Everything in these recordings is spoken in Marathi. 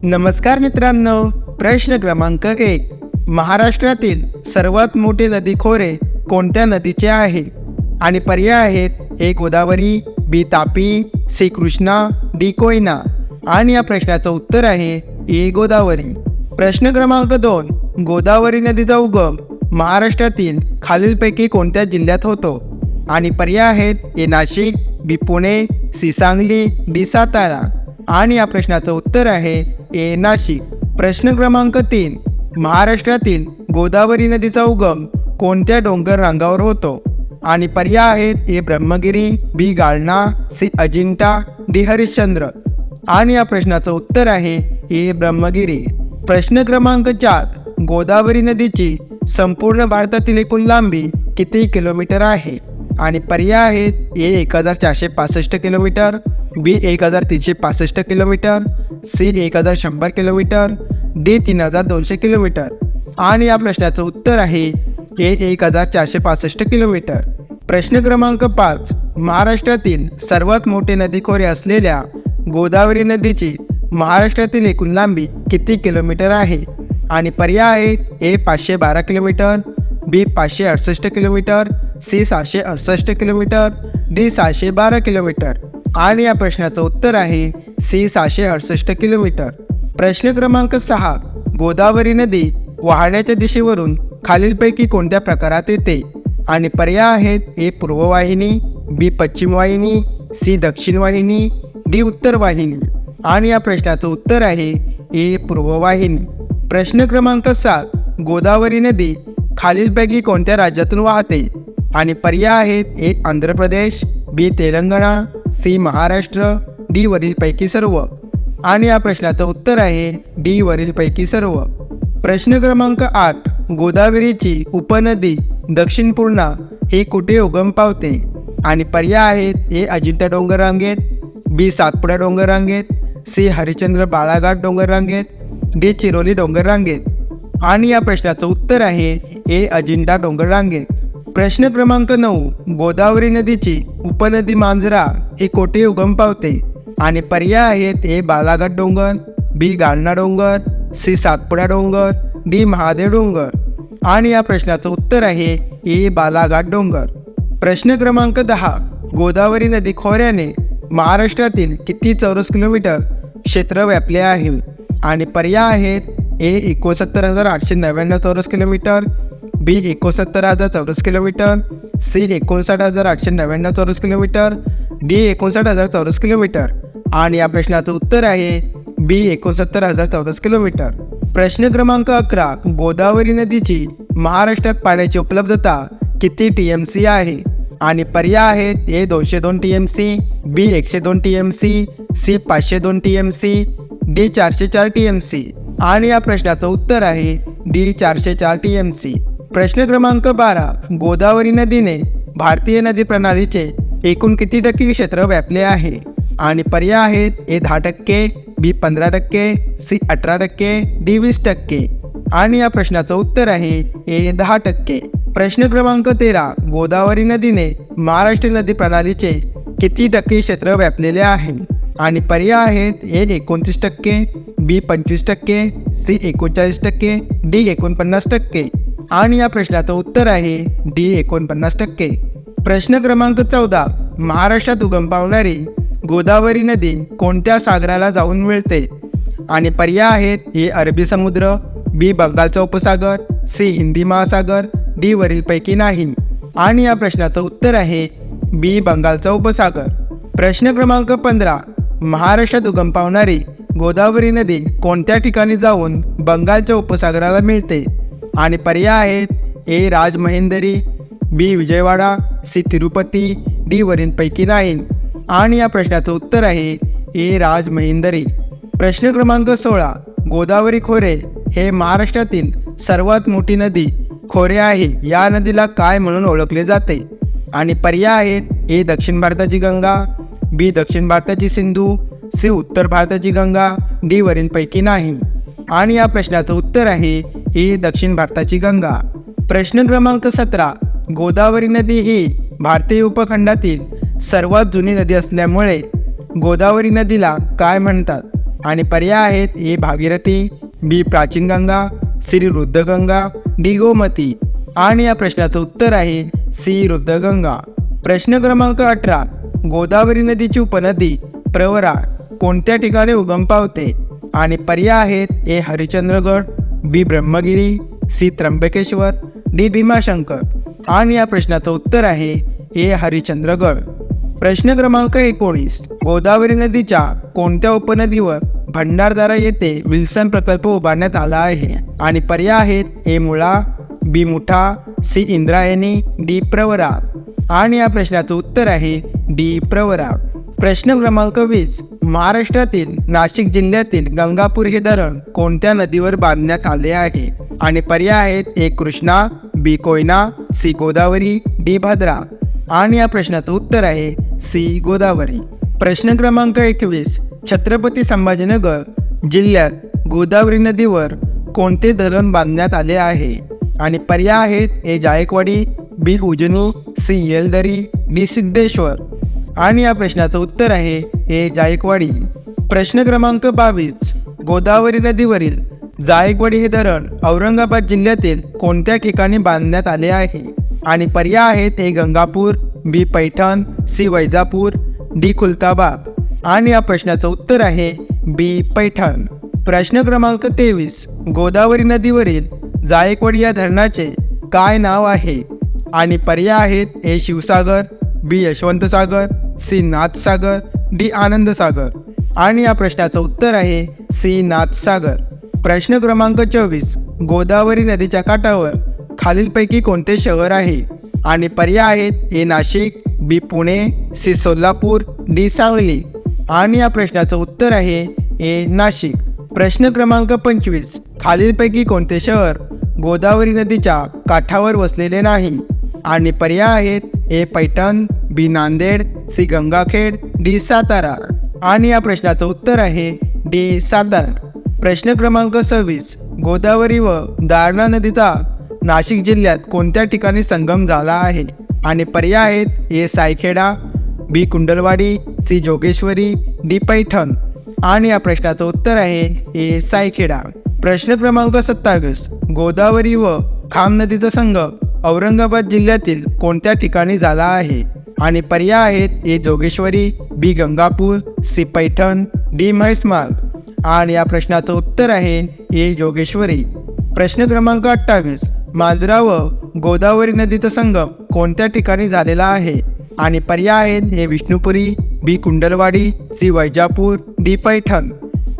नमस्कार मित्रांनो, प्रश्न क्रमांक 1. महाराष्ट्रातील सर्वात मोठे नदी खोरे कोणत्या नदीचे आहे? आणि पर्याय आहेत: ए गोदावरी, बी तापी, सी कृष्णा, डी कोयना. आणि या प्रश्नाचं उत्तर आहे ए गोदावरी. प्रश्न क्रमांक 2. गोदावरी नदीचा उगम महाराष्ट्रातील खालीलपैकी कोणत्या जिल्ह्यात होतो? आणि पर्याय आहेत: ए नाशिक, बी पुणे, सी सांगली, डी सातारा. आणि या प्रश्नाचं उत्तर आहे ए नाशिक. प्रश्न क्रमांक 3. महाराष्ट्रातील गोदावरी नदीचा उगम कोणत्या डोंगर रांगावर होतो? आणि पर्याय आहेत: ए ब्रह्मगिरी, बी गाळणा, सी अजिंठा, डी हरिश्चंद्र. आणि या प्रश्नाचं उत्तर आहे ए ब्रह्मगिरी. प्रश्न क्रमांक 4. गोदावरी नदीची संपूर्ण भारतातील एकूण लांबी किती किलोमीटर आहे? आणि पर्याय आहेत: A 1465 kilometre, B 1365 kilometre, C 1100 kilometre, D 3200 kilometre. आणि या प्रश्नाचं उत्तर आहे ए 1465 किलोमीटर. प्रश्न क्रमांक 5. महाराष्ट्रातील सर्वात मोठे नदीखोरे असलेल्या गोदावरी नदीची महाराष्ट्रातील एकूण लांबी किती किलोमीटर आहे? आणि पर्याय आहेत: A 512 kilometre, B 568 kilometre, C 668 kilometre, D 612 kilometre. आणि या प्रश्नाचं उत्तर आहे सी 668 किलोमीटर. प्रश्न क्रमांक 6. गोदावरी नदी वाहण्याच्या दिशेवरून खालीलपैकी कोणत्या प्रकारात येते? आणि पर्याय आहेत: ए पूर्ववाहिनी, बी पश्चिम वाहिनी, सी दक्षिण वाहिनी, डी उत्तर वाहिनी. आणि या प्रश्नाचं उत्तर आहे ए पूर्ववाहिनी. प्रश्न क्रमांक 7. गोदावरी नदी खालीलपैकी कोणत्या राज्यातून वाहते? आणि पर्याय आहेत: ए आंध्र प्रदेश, बी तेलंगणा, सी महाराष्ट्र, डी वरीलपैकी सर्व. आणि या प्रश्नाचं उत्तर आहे डी वरीलपैकी सर्व. प्रश्न क्रमांक 8. गोदावरीची उपनदी दक्षिण पूर्णा ही कुठे उगम पावते? आणि पर्याय आहेत: ए अजिंठा डोंगर रांगेत, बी सातपुडा डोंगर रांगेत, सी हरिश्चंद्र बाळाघाट डोंगर रांगेत, डी चिरोली डोंगर रांगेत. आणि या प्रश्नाचं उत्तर आहे ए अजिंठा डोंगर रांगेत. प्रश्न क्रमांक 9. गोदावरी नदीची उपनदी मांजरा ही कोठे उगम पावते? आणि पर्याय आहेत: ए बाळाघाट डोंगर, बी गाळणा डोंगर, सी सातपुडा डोंगर, डी महादेव डोंगर. आणि या प्रश्नाचं उत्तर आहे ए बाळाघाट डोंगर. प्रश्न क्रमांक 10. गोदावरी नदी खोऱ्याने महाराष्ट्रातील किती चौरस किलोमीटर क्षेत्र व्यापले आहे? आणि पर्याय आहेत: ए 69,899 चौरस किलोमीटर, बी 69,000 चौरस किलोमीटर, सी 59,899 चौरस किलोमीटर, डी 59,000 चौरस किलोमीटर. आणि या प्रश्नाचं उत्तर आहे बी 69,000 चौरस किलोमीटर. प्रश्न क्रमांक 11. गोदावरी नदीची महाराष्ट्रात पाण्याची उपलब्धता किती TMC आहे? आणि पर्याय आहेत: A 202 TMC, B 102 TMC, C 502 TMC, D 404 TMC. आणि या प्रश्नाचं उत्तर आहे डी 404 TMC. प्रश्न क्रमांक 12. गोदावरी नदीने भारतीय नदी प्रणालीचे एकूण किती टक्के क्षेत्र व्यापले आहे? आणि पर्याय आहेत: ए 10%, बी 15%, सी 18%, डी 20%. आणि या प्रश्नाचं उत्तर आहे ए 10%. प्रश्न क्रमांक 13. गोदावरी नदीने महाराष्ट्र नदी प्रणालीचे किती टक्के क्षेत्र व्यापलेले आहे? आणि पर्याय आहेत: ए 29%, बी 25%, सी 39%, डी 49%. आणि या प्रश्नाचं उत्तर आहे डी 49%. प्रश्न क्रमांक 14. महाराष्ट्रात उगम पावणारी गोदावरी नदी कोणत्या सागराला जाऊन मिळते? आणि पर्याय आहेत: ए अरबी समुद्र, बी बंगालचा उपसागर, सी हिंदी महासागर, डी वरीलपैकी नाही. आणि या प्रश्नाचं उत्तर आहे बी बंगालचा उपसागर. प्रश्न क्रमांक 15. महाराष्ट्रात उगम पावणारी गोदावरी नदी कोणत्या ठिकाणी जाऊन बंगालच्या उपसागराला मिळते? आणि पर्याय आहेत: ए राजमहेंद्री, बी विजयवाडा, सी तिरुपती, डी वरीलपैकी नाही. आणि या प्रश्नाचं उत्तर आहे ए राजमहेंद्री. प्रश्न क्रमांक 16. गोदावरी खोरे हे महाराष्ट्रातील सर्वात मोठी नदी खोरे आहे. या नदीला काय म्हणून ओळखले जाते? आणि पर्याय आहेत: ए दक्षिण भारताची गंगा, बी दक्षिण भारताची सिंधू, सी उत्तर भारताची गंगा, डी वरीलपैकी नाही. आणि या प्रश्नाचं उत्तर आहे ए दक्षिण भारताची गंगा. प्रश्न क्रमांक 17. गोदावरी नदी ही भारतीय उपखंडातील सर्वात जुनी नदी असल्यामुळे गोदावरी नदीला काय म्हणतात? आणि पर्याय आहेत ए भागीरथी, बी प्राचीन गंगा, सी रुद्रगंगा, डी गोमती. आणि या प्रश्नाचं उत्तर आहे सी रुद्रगंगा. प्रश्न क्रमांक 18. गोदावरी नदीची उपनदी प्रवरा कोणत्या ठिकाणी उगम पावते? आणि पर्याय आहेत ए हरिश्चंद्रगड, बी ब्रह्मगिरी, सी त्र्यंबकेश्वर, डी भीमाशंकर. आणि या प्रश्नाचं उत्तर आहे ए हरिश्चंद्रगड. प्रश्न क्रमांक 19. गोदावरी नदीच्या कोणत्या उपनदीवर भंडारदरा येथे विल्सन प्रकल्प उभारण्यात आला आहे? आणि पर्याय आहेत ए मुळा, बी मुठा, सी इंद्रायणी, डी प्रवरा. आणि या प्रश्नाचं उत्तर आहे डी प्रवरा. प्रश्न क्रमांक 20. महाराष्ट्रातील नाशिक जिल्ह्यातील गंगापूर हे धरण कोणत्या नदीवर बांधण्यात आले आहे? आणि पर्याय आहेत ए कृष्णा, बी कोयना, सी गोदावरी, डी भद्रा. आणि या प्रश्नाचं उत्तर आहे सी गोदावरी. प्रश्न क्रमांक 21. छत्रपती संभाजीनगर जिल्ह्यात गोदावरी नदीवर कोणते धरण बांधण्यात आले आहे? आणि पर्याय आहेत ए जायकवाडी, बी उजनी, सी येलदरी, डी सिद्धेश्वर. आणि या प्रश्नाचं उत्तर आहे ए जायकवाडी. प्रश्न क्रमांक 22. गोदावरी नदीवरील जायकवाडी हे धरण औरंगाबाद जिल्ह्यातील कोणत्या ठिकाणी बांधण्यात आले आहे? आणि पर्याय आहेत ए गंगापूर, बी पैठण, सी वैजापूर, डी खुलताबाद. आणि या प्रश्नाचं उत्तर आहे बी पैठण. प्रश्न क्रमांक 23. गोदावरी नदीवरील जायकवाडी या धरणाचे काय नाव आहे? आणि पर्याय आहेत ए शिवसागर, बी यशवंतसागर, सी नाथसागर, डी आनंदसागर. आणि या प्रश्नाचं उत्तर आहे सी नाथसागर. प्रश्न क्रमांक 24. गोदावरी नदीच्या काठावर खालीलपैकी कोणते शहर आहे? आणि पर्याय आहेत ए नाशिक, बी पुणे, सी सोलापूर, डी सांगली. आणि या प्रश्नाचं उत्तर आहे ए नाशिक. प्रश्न क्रमांक 25. खालीलपैकी कोणते शहर गोदावरी नदीच्या काठावर वसलेले नाही? आणि पर्याय आहेत ए पैठण, बी नांदेड, सी गंगाखेड, डी सातारा. आणि या प्रश्नाचं उत्तर आहे डी सातारा. प्रश्न क्रमांक 26. गोदावरी व दारणा नदीचा नाशिक जिल्ह्यात कोणत्या ठिकाणी संगम झाला आहे? आणि पर्याय आहेत ए सायखेडा, बी कुंडलवाडी, सी जोगेश्वरी, डी पैठण. आणि या प्रश्नाचं उत्तर आहे ए सायखेडा. प्रश्न क्रमांक 27. गोदावरी व खाम नदीचा संगम औरंगाबाद जिल्ह्यातील कोणत्या ठिकाणी झाला आहे? आणि पर्याय आहेत ए जोगेश्वरी, बी गंगापूर, सी पैठण, डी म्हैसमाळ. आणि या प्रश्नाचं उत्तर आहे ए जोगेश्वरी. प्रश्न क्रमांक 28. मांजरा व गोदावरी नदीचा संगम कोणत्या ठिकाणी झालेला आहे? आणि पर्याय आहेत ए विष्णुपुरी, बी कुंडलवाडी, सी वैजापूर, डी पैठण.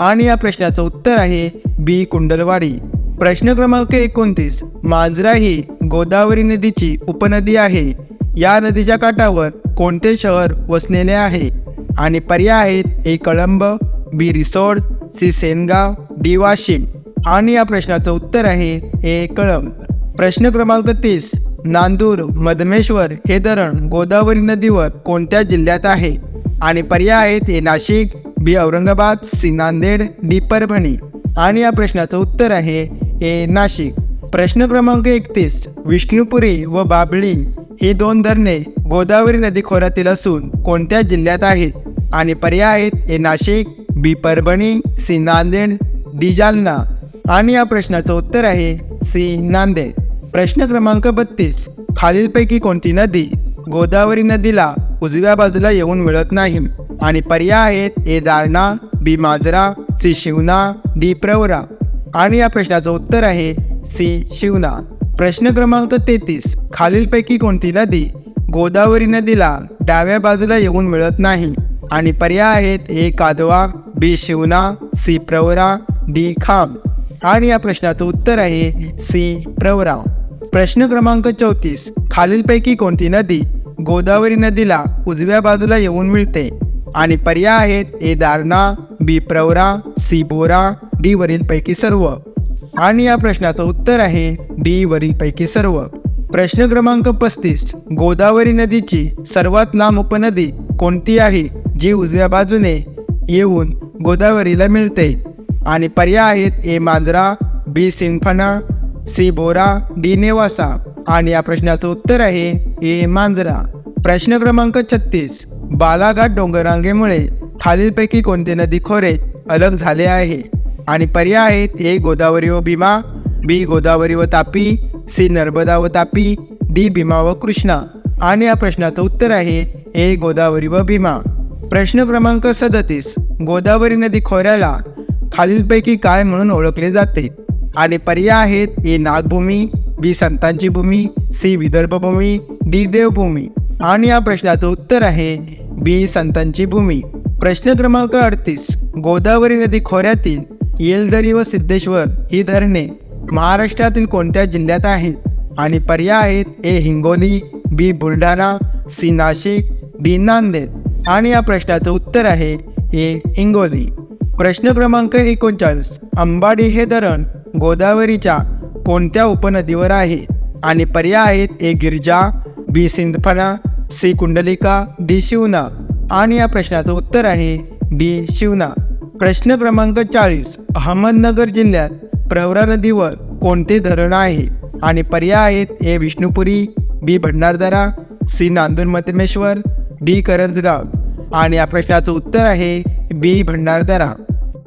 आणि या प्रश्नाचं उत्तर आहे बी कुंडलवाडी. प्रश्न क्रमांक 29. मांजरा ही गोदावरी नदीची उपनदी आहे. या नदीच्या काठावर कोणते शहर वसलेले आहे? आणि पर्याय आहेत ए कळंब, बी रिसोड, सी सेनगाव, डी वाशिम. आणि या प्रश्नाचं उत्तर आहे ए कळंब. प्रश्न क्रमांक 30. नांदूर मधमेश्वर हे धरण गोदावरी नदीवर कोणत्या जिल्ह्यात आहे? आणि पर्याय आहेत ए नाशिक, बी औरंगाबाद, सी नांदेड, डी परभणी. आणि या प्रश्नाचं उत्तर आहे ए नाशिक. प्रश्न क्रमांक 31. विष्णुपुरी व बाभळी ही दोन धरणे गोदावरी नदी खोऱ्यातील असून कोणत्या जिल्ह्यात आहेत? आणि पर्याय आहेत ए नाशिक, बी परभणी, सी नांदेड, डी जालना. आणि या प्रश्नाचं उत्तर आहे सी नांदेड. प्रश्न क्रमांक 32. खालीलपैकी कोणती नदी गोदावरी नदीला उजव्या बाजूला येऊन मिळत नाही? आणि पर्याय आहेत ए दारणा, बी मांजरा, सी शिवना, डी प्रवरा. आणि या प्रश्नाचं उत्तर आहे सी शिवना. प्रश्न क्रमांक 33. खालीलपैकी कोणती नदी गोदावरी नदीला डाव्या बाजूला येऊन मिळत नाही? आणि पर्याय आहेत ए कादवा, बी शिवना, सी प्रवरा, डी खाम. आणि या प्रश्नाचं उत्तर आहे सी प्रवरा. प्रश्न क्रमांक 34. खालीलपैकी कोणती नदी गोदावरी नदीला उजव्या बाजूला येऊन मिळते? आणि पर्याय आहेत ए दारणा, बी प्रवरा, सी बोरा, डी वरीलपैकी सर्व. आणि या प्रश्नाचं उत्तर आहे डी वरीलपैकी सर्व. प्रश्न क्रमांक 35. गोदावरी नदीची सर्वात लांब उपनदी कोणती आहे जी उजव्या बाजूने येऊन गोदावरीला मिळते? आणि पर्याय आहेत ए मांजरा, बी सिंफना, सी बोरा, डी नेवासा. आणि या प्रश्नाचं उत्तर आहे ए मांजरा. प्रश्न क्रमांक 36. बालाघाट डोंगररांगेमुळे खालीलपैकी कोणते नदी खोरे अलग झाले आहे. आणि पर्याय आहेत ए गोदावरी व भीमा, बी गोदावरी व तापी, सी नर्मदा व तापी, डी भीमा व कृष्णा. आणि या प्रश्नाचं उत्तर आहे ए गोदावरी व भीमा. प्रश्न क्रमांक 37. गोदावरी नदी खोऱ्याला खालीलपैकी काय म्हणून ओळखले जाते? आणि पर्याय आहेत ए नागभूमी, बी संतांची भूमी, सी विदर्भ भूमी, डी देवभूमी. आणि या प्रश्नाचं उत्तर आहे बी संतांची भूमी. प्रश्न क्रमांक 38. गोदावरी नदी खोऱ्यातील येलदरी व सिद्धेश्वर ही धरणे महाराष्ट्रातील कोणत्या जिल्ह्यात आहेत? आणि पर्याय आहेत ए हिंगोली, बी बुलढाणा, सी नाशिक, डी नांदेड. आणि या प्रश्नाचं उत्तर आहे ए हिंगोली. प्रश्न क्रमांक 39. अंबाडी हे धरण गोदावरीच्या कोणत्या उपनदीवर आहे? आणि पर्याय आहेत ए गिरजा, बी सिंदफणा, सी कुंडलिका, डी शिवना. आणि या प्रश्नाचं उत्तर आहे डी शिवना. प्रश्न क्रमांक 40. अहमदनगर जिल्ह्यात प्रवरा नदीवर कोणते धरण आहे? आणि पर्याय आहेत ए विष्णुपुरी, बी भंडारदरा, सी नांदूर मध्यमेश्वर, डी करंजगाव. आणि या प्रश्नाचं उत्तर आहे बी भंडारदरा.